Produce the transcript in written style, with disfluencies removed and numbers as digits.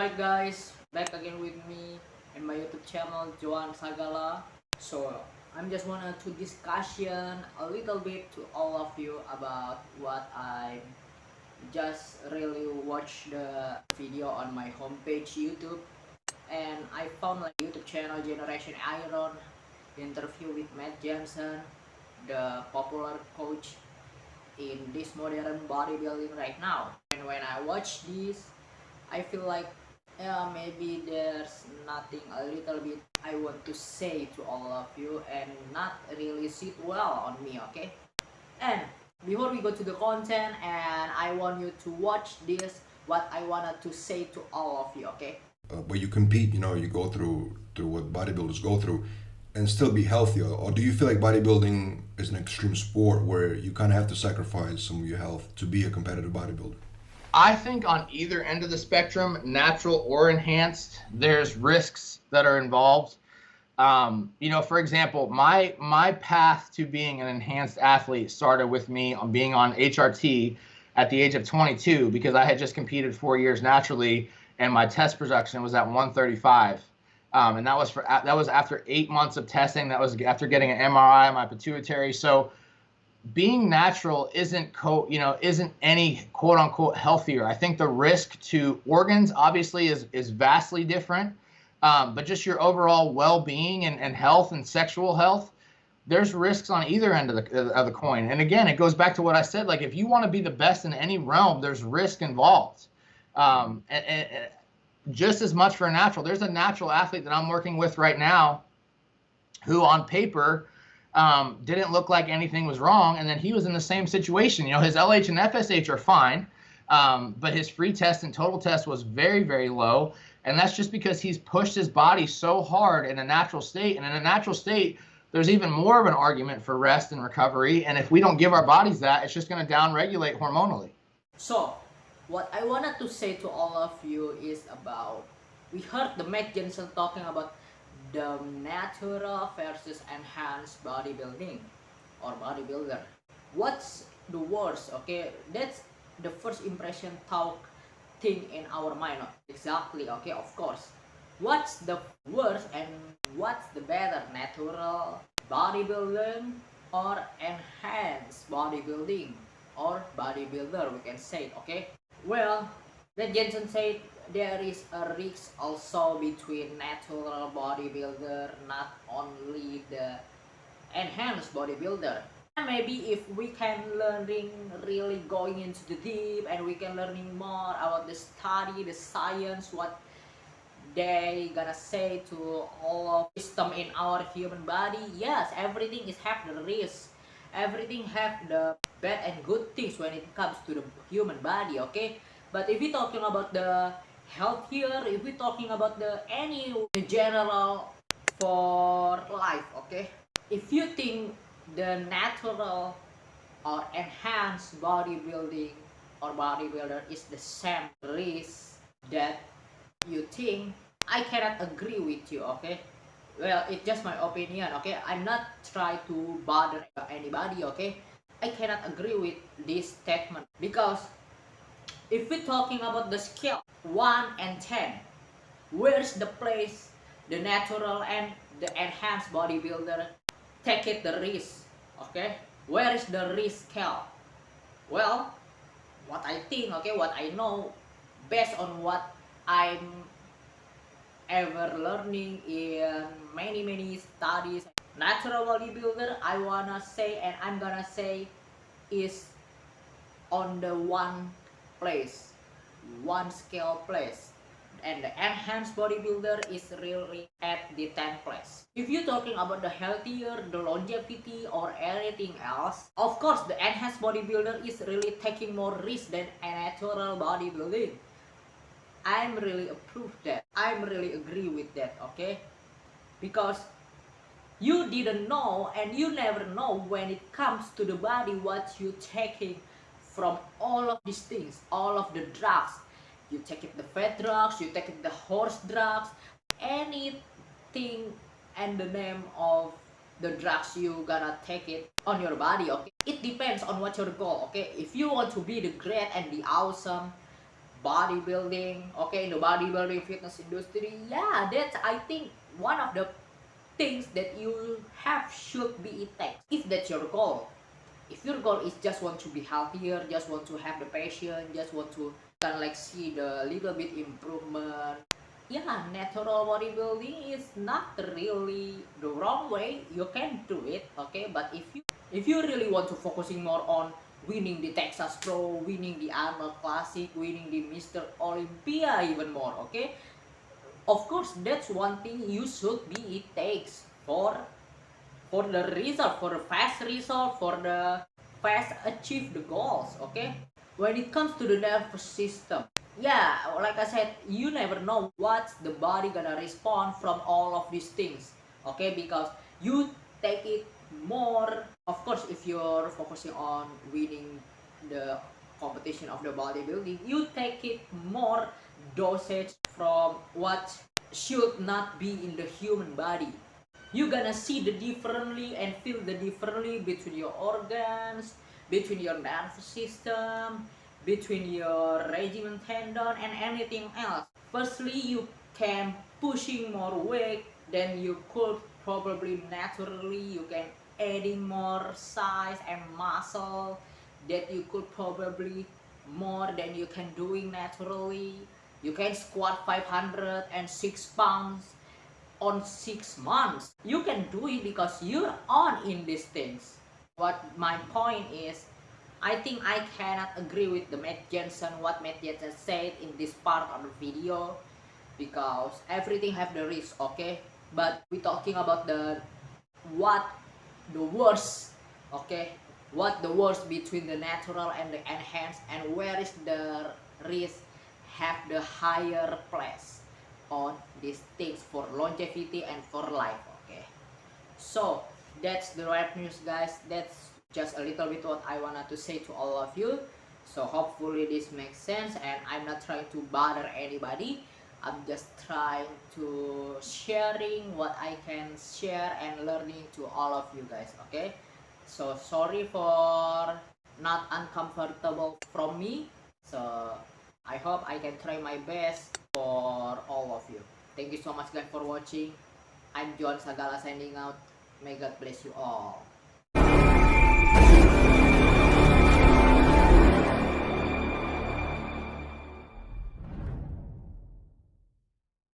Alright guys, back again with me and my YouTube channel Joan Sagala. So I'm just wanted to discussion a little bit to all of you about what I just really watched the video on my homepage YouTube, and I found like YouTube channel Generation Iron interview with Matt Johnson, the popular coach in this modern bodybuilding right now. And when I watch this, I feel like maybe there's nothing a little bit I want to say to all of you and not really sit well on me, okay? And before we go to the content, and I want you to watch this, what I wanted to say to all of you, okay? Where you compete, you go through what bodybuilders go through, and still be healthy. Or do you feel like bodybuilding is an extreme sport where you kind of have to sacrifice some of your health to be a competitive bodybuilder? I think on either end of the spectrum, natural or enhanced, there's risks that are involved. For example, my path to being an enhanced athlete started with me on being on HRT at the age of 22 because I had just competed 4 years naturally and my test production was at 135. And that was after 8 months of testing. That was after getting an MRI on my pituitary. So being natural isn't any quote unquote healthier. I think the risk to organs obviously is vastly different, but just your overall well-being and health and sexual health, there's risks on either end of the coin. And again, it goes back to what I said. Like if you want to be the best in any realm, there's risk involved. And just as much for a natural. There's a natural athlete that I'm working with right now who on paper didn't look like anything was wrong, and then he was in the same situation. His LH and FSH are fine, but his free test and total test was very, very low, and that's just because he's pushed his body so hard in a natural state. And in a natural state, there's even more of an argument for rest and recovery, and if we don't give our bodies that, it's just going to downregulate hormonally. So, what I wanted to say to all of you is about, we heard the Matt Johnson talking about the natural versus enhanced bodybuilding or bodybuilder. What's the worst? Okay, that's the first impression talk thing in our mind. Exactly, okay, of course. What's the worst and what's the better? Natural bodybuilding or enhanced bodybuilding or bodybuilder, we can say, okay? Well, that Jensen said there is a risk also between natural bodybuilder, not only the enhanced bodybuilder. And maybe if we can learning really going into the deep and we can learning more about the study, the science, what they gonna say to all of system in our human body. Yes, everything is have the risk. Everything have the bad and good things when it comes to the human body, okay? But if we're talking about the healthier, if we're talking about the general for life, okay? If you think the natural or enhanced bodybuilding or bodybuilder is the same risk that you think, I cannot agree with you, okay? Well, it's just my opinion, okay? I'm not trying to bother anybody, okay? I cannot agree with this statement because if we're talking about the scale 1 and 10, where's the place the natural and the enhanced bodybuilder take it the risk, okay? Where is the risk scale? Well, what I think, okay, what I know, based on what I'm ever learning in many studies, natural bodybuilder, I wanna say and I'm gonna say is on the one place, one scale place, and the enhanced bodybuilder is really at the 10th place. If you're talking about the healthier, the longevity or anything else, of course the enhanced bodybuilder is really taking more risk than a natural bodybuilding. I'm really approve that. I'm really agree with that, okay? Because you didn't know and you never know when it comes to the body what you taking from all of these things, all of the drugs. You take it the fat drugs, you take it the horse drugs, anything and the name of the drugs you gonna take it on your body, okay? It depends on what your goal, okay? If you want to be the great and the awesome, bodybuilding, okay, in the bodybuilding fitness industry, yeah, that's I think one of the things that you have should be it takes if that's your goal. If your goal is just want to be healthier, just want to have the passion, just want to kind of like see the little bit improvement, yeah, natural bodybuilding is not really the wrong way. You can do it, okay. But if you really want to focusing more on winning the Texas Pro, winning the Arnold Classic, winning the Mr. Olympia even more, okay, of course that's one thing you should be it takes for the result, for the fast result, for the fast achieve the goals, okay. When it comes to the nervous system, yeah, like I said, you never know what's the body gonna respond from all of these things, okay, because you take it more, of course, if you're focusing on winning the competition of the bodybuilding, you take it more dosage from what should not be in the human body. You're gonna see the differently and feel the differently between your organs, between your nervous system, between your regimen tendon and anything else. Firstly, you can pushing more weight than you could probably naturally. You can adding more size and muscle that you could probably more than you can doing naturally. You can squat 506 pounds on 6 months. You can do it because you're on in these things. What my point is, I think I cannot agree with the Matt Jensen, what Matt Jensen said in this part of the video, because everything have the risk, okay. But we talking about what the worst, okay, what the worst between the natural and the enhanced, and where is the risk have the higher place on these things for longevity and for life, okay. So that's the rap news, guys. That's just a little bit what I wanted to say to all of you. So hopefully this makes sense, and I'm not trying to bother anybody. I'm just trying to sharing what I can share and learning to all of you guys, okay. So sorry for not uncomfortable from me. So I hope I can try my best for all of you. Thank you so much guys for watching. I'm John Sagala signing out. May God bless you all.